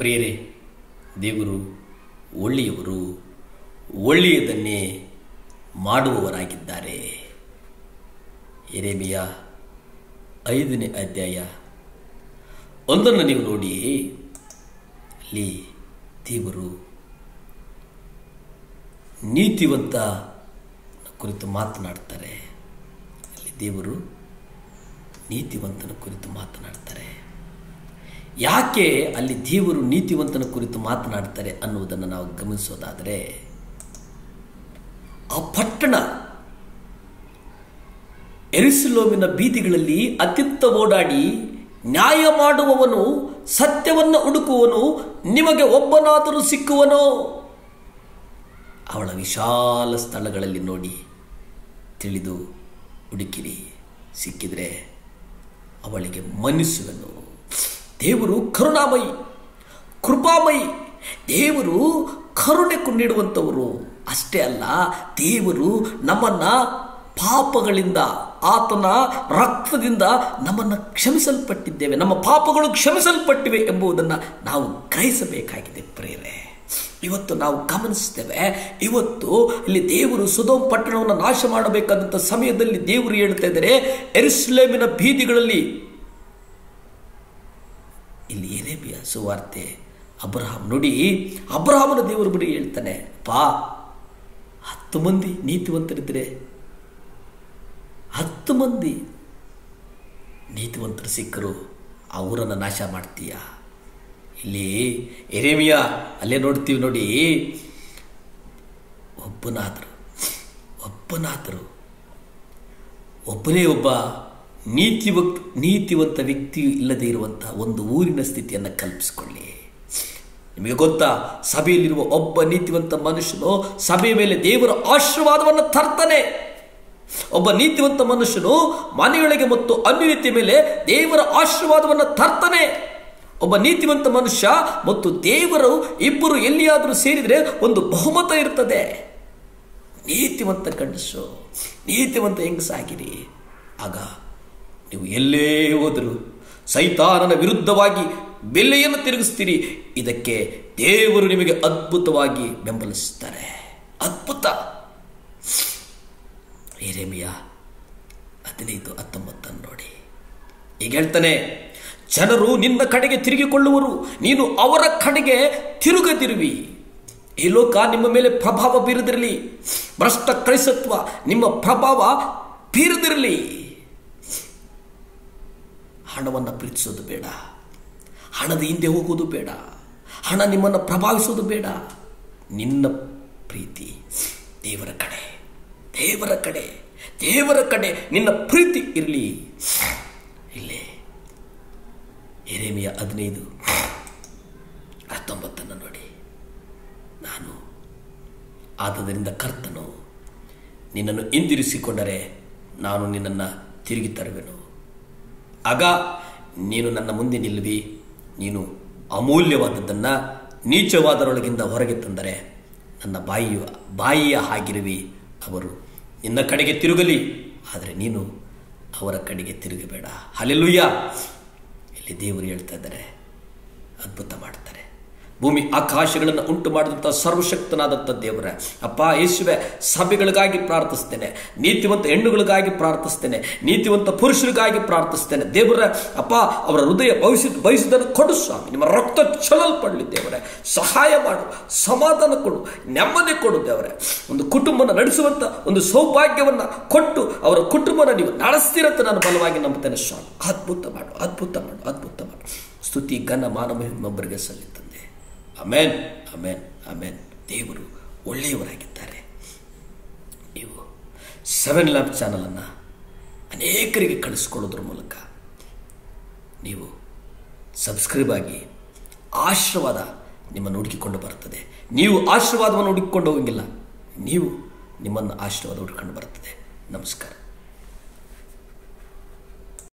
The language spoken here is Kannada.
ಪ್ರಿಯರೇ, ದೇವರು ಒಳ್ಳೆಯವರು, ಒಳ್ಳೆಯದನ್ನೇ ಮಾಡುವವರಾಗಿದ್ದಾರೆ. ಯೆರೆಮೀಯ 5ನೇ ಅಧ್ಯಾಯ 1 ನೀವು ನೋಡಿ. ಅಲ್ಲಿ ದೇವರು ನೀತಿವಂತ ಕುರಿತು ಮಾತನಾಡ್ತಾರೆ. ಅಲ್ಲಿ ದೇವರು ನೀತಿವಂತನ ಕುರಿತು ಮಾತನಾಡ್ತಾರೆ. ಯಾಕೆ ಅಲ್ಲಿ ದೇವರು ನೀತಿವಂತನ ಕುರಿತು ಮಾತನಾಡ್ತಾರೆ ಅನ್ನುವುದನ್ನು ನಾವು ಗಮನಿಸೋದಾದರೆ, ಆ ಪಟ್ಟಣ ಯೆರೂಸಲೇಮಿನ ಬೀದಿಗಳಲ್ಲಿ ಅತ್ತಿತ್ತ ಓಡಾಡಿ, ನ್ಯಾಯ ಮಾಡುವವನು, ಸತ್ಯವನ್ನು ಹುಡುಕುವನು, ನಿಮಗೆ ಒಬ್ಬನಾದರೂ ಸಿಕ್ಕುವನೋ? ಅವಳ ವಿಶಾಲ ಸ್ಥಳಗಳಲ್ಲಿ ನೋಡಿ ತಿಳಿದು ಹುಡುಕಿರಿ, ಸಿಕ್ಕಿದರೆ ಅವಳಿಗೆ ಮನ್ನಿಸುವನು. ದೇವರು ಕರುಣಾಮಯಿ, ಕೃಪಾಮಯಿ. ದೇವರು ಕರುಣೆ ನೀಡುವಂಥವರು. ಅಷ್ಟೇ ಅಲ್ಲ, ದೇವರು ನಮ್ಮನ್ನು ಪಾಪಗಳಿಂದ, ಆತನ ರಕ್ತದಿಂದ ನಮ್ಮನ್ನು ಕ್ಷಮಿಸಲ್ಪಟ್ಟಿದ್ದೇವೆ, ನಮ್ಮ ಪಾಪಗಳು ಕ್ಷಮಿಸಲ್ಪಟ್ಟಿವೆ ಎಂಬುದನ್ನು ನಾವು ಗ್ರಹಿಸಬೇಕಾಗಿದೆ. ಪ್ರಿಯರೇ, ಇವತ್ತು ನಾವು ಗಮನಿಸ್ತೇವೆ. ಇವತ್ತು ಇಲ್ಲಿ ದೇವರು ಸೊದೋಮ್ ಪಟ್ಟಣವನ್ನು ನಾಶ ಮಾಡಬೇಕಾದಂಥ ಸಮಯದಲ್ಲಿ ದೇವರು ಹೇಳ್ತಾ ಇದ್ದಾರೆ, ಯೆರೂಸಲೇಮಿನ ಬೀದಿಗಳಲ್ಲಿ. ಇಲ್ಲಿ ಯೆರೆಮೀಯ ಸುವಾರ್ತೆ ಅಬ್ರಹಾಂ ನೋಡಿ, ಅಬ್ರಹಾಮನ ದೇವರು ಬಳಿ ಹೇಳ್ತಾನೆ, 10 ಮಂದಿ ನೀತಿವಂತರಿದ್ದರೆ 10 ಮಂದಿ ನೀತಿವಂತರು ಸಿಕ್ಕರು, ಅವರನ್ನು ನಾಶ ಮಾಡ್ತೀಯ. ಇಲ್ಲಿ ಯೆರೆಮೀಯ ಅಲ್ಲೇ ನೋಡ್ತೀವಿ ನೋಡಿ, ಒಬ್ಬನೇ ಒಬ್ಬ ನೀತಿವಂತ ವ್ಯಕ್ತಿ ಇಲ್ಲದೆ ಇರುವಂಥ ಒಂದು ಊರಿನ ಸ್ಥಿತಿಯನ್ನು ಕಲ್ಪಿಸಿಕೊಳ್ಳಿ. ನಿಮಗೆ ಗೊತ್ತಾ, ಸಭೆಯಲ್ಲಿರುವ ಒಬ್ಬ ನೀತಿವಂತ ಮನುಷ್ಯನು ಸಭೆಯ ಮೇಲೆ ದೇವರ ಆಶೀರ್ವಾದವನ್ನು ತರ್ತಾನೆ. ಒಬ್ಬ ನೀತಿವಂತ ಮನುಷ್ಯನು ಮನೆಯೊಳಗೆ ಮತ್ತು ಅನ್ಯನೀತಿಯ ಮೇಲೆ ದೇವರ ಆಶೀರ್ವಾದವನ್ನು ತರ್ತಾನೆ. ಒಬ್ಬ ನೀತಿವಂತ ಮನುಷ್ಯ ಮತ್ತು ದೇವರು ಇಬ್ಬರು ಎಲ್ಲಿಯಾದರೂ ಸೇರಿದರೆ ಒಂದು ಬಹುಮತ ಇರ್ತದೆ. ನೀತಿವಂತ ಗಂಡಸು, ನೀತಿವಂತ ಹೆಂಗಸಾಗಿರಿ. ಆಗ ನೀವು ಎಲ್ಲೇ ಹೋದರೂ ಸೈತಾನನ ವಿರುದ್ಧವಾಗಿ ಬೆಲೆಯನ್ನು ತಿರುಗಿಸ್ತೀರಿ. ಇದಕ್ಕೆ ದೇವರು ನಿಮಗೆ ಅದ್ಭುತವಾಗಿ ಬೆಂಬಲಿಸುತ್ತಾರೆ. ಅದ್ಭುತ. ಯೆರೆಮೀಯ 15:19 ನೋಡಿ. ಈಗ ಹೇಳ್ತಾನೆ, ಜನರು ನಿನ್ನ ಕಡೆಗೆ ತಿರುಗಿಕೊಳ್ಳುವರು, ನೀನು ಅವರ ಕಡೆಗೆ ತಿರುಗದಿರುವಿ. ಈ ಲೋಕ ನಿಮ್ಮ ಮೇಲೆ ಪ್ರಭಾವ ಬೀರದಿರಲಿ, ಭ್ರಷ್ಟ ಕ್ರೈಸ್ತತ್ವ ನಿಮ್ಮ ಪ್ರಭಾವ ಬೀರದಿರಲಿ. ಹಣವನ್ನು ಪ್ರೀತಿಸೋದು ಬೇಡ, ಹಣದ ಹಿಂದೆ ಹೋಗೋದು ಬೇಡ, ಹಣ ನಿಮ್ಮನ್ನು ಪ್ರಭಾವಿಸೋದು ಬೇಡ. ನಿನ್ನ ಪ್ರೀತಿ ದೇವರ ಕಡೆ, ದೇವರ ಕಡೆ, ದೇವರ ಕಡೆ ನಿನ್ನ ಪ್ರೀತಿ ಇರಲಿ. ಇಲ್ಲೇ ಯೆರೆಮೀಯ 15:19 ನೋಡಿ. ನಾನು ಆದದರಿಂದ ಕರ್ತನು ನಿನ್ನನ್ನು ಹಿಂದಿರಿಸಿಕೊಂಡರೆ ನಾನು ನಿನ್ನನ್ನು ತಿರುಗಿ ತರುವೆನು. ಆಗ ನೀನು ನನ್ನ ಮುಂದೆ ನಿಲ್ಲುವಿ. ನೀನು ಅಮೂಲ್ಯವಾದದ್ದನ್ನು ನೀಚವಾದರೊಳಗಿಂದ ಹೊರಗೆ ತಂದರೆ ನನ್ನ ಬಾಯಿಯ ಹಾಗಿರುವಿ. ಅವರು ನಿನ್ನ ಕಡೆಗೆ ತಿರುಗಲಿ, ಆದರೆ ನೀನು ಅವರ ಕಡೆಗೆ ತಿರುಗಬೇಡ. ಹಲ್ಲೆಲೂಯಾ. ಇಲ್ಲಿ ದೇವರು ಹೇಳ್ತಾ ಇದ್ದಾರೆ, ಅದ್ಭುತ ಮಾಡ್ತಾರೆ. ಭೂಮಿ ಆಕಾಶಗಳನ್ನು ಉಂಟು ಮಾಡಿದಂಥ ಸರ್ವಶಕ್ತನಾದಂಥ ದೇವರ ಅಪ್ಪ ಯೇಸುವೆ, ಸಭೆಗಳಿಗಾಗಿ ಪ್ರಾರ್ಥಿಸ್ತೇನೆ, ನೀತಿವಂತ ಹೆಣ್ಣುಗಳಿಗಾಗಿ ಪ್ರಾರ್ಥಿಸ್ತೇನೆ, ನೀತಿವಂತ ಪುರುಷರಿಗಾಗಿ ಪ್ರಾರ್ಥಿಸ್ತೇನೆ. ದೇವರ ಅಪ್ಪ, ಅವರ ಹೃದಯ ಬಯಸಿದನ್ನು ಕೊಡು ಸ್ವಾಮಿ. ನಿಮ್ಮ ರಕ್ತ ಚಲಲ್ಪಡಲಿ ದೇವರೇ. ಸಹಾಯ ಮಾಡು, ಸಮಾಧಾನ ಕೊಡು, ನೆಮ್ಮದಿ ಕೊಡು ದೇವರೇ. ಒಂದು ಕುಟುಂಬನ ನಡೆಸುವಂಥ ಒಂದು ಸೌಭಾಗ್ಯವನ್ನು ಕೊಟ್ಟು ಅವರ ಕುಟುಂಬನ ನೀವು ನಡೆಸ್ತೀರಂತ ನಾನು ಬಲವಾಗಿ ನಂಬುತ್ತೇನೆ ಸ್ವಾಮಿ. ಅದ್ಭುತ ಮಾಡು, ಅದ್ಭುತ ಮಾಡು, ಅದ್ಭುತ ಮಾಡು. ಸ್ತುತಿ ಘನ ಮಾನ ಮಹಿಮೆಯೊಬ್ಬರಿಗೆ ಸಲ್ಲಿತಂದೆ. ಆಮೇನ್, ಆಮೇನ್, ಆಮೇನ್. ದೇವರು ಒಳ್ಳೆಯವರಾಗಿದ್ದಾರೆ. ನೀವು 7 ಲ್ಯಾಂಪ್ ಚಾನಲನ್ನು ಅನೇಕರಿಗೆ ಕಳಿಸ್ಕೊಳ್ಳೋದ್ರ ಮೂಲಕ ನೀವು ಸಬ್ಸ್ಕ್ರೈಬ್ ಆಗಿ ಆಶೀರ್ವಾದ ನಿಮ್ಮನ್ನು ಹುಡುಕಿಕೊಂಡು ಬರ್ತದೆ. ನೀವು ಆಶೀರ್ವಾದವನ್ನು ಹುಡುಕಿಕೊಂಡು ಹೋಗಂಗಿಲ್ಲ, ನೀವು ನಿಮ್ಮನ್ನು ಆಶೀರ್ವಾದ ಹುಡುಕಿಕೊಂಡು ಬರ್ತದೆ. ನಮಸ್ಕಾರ.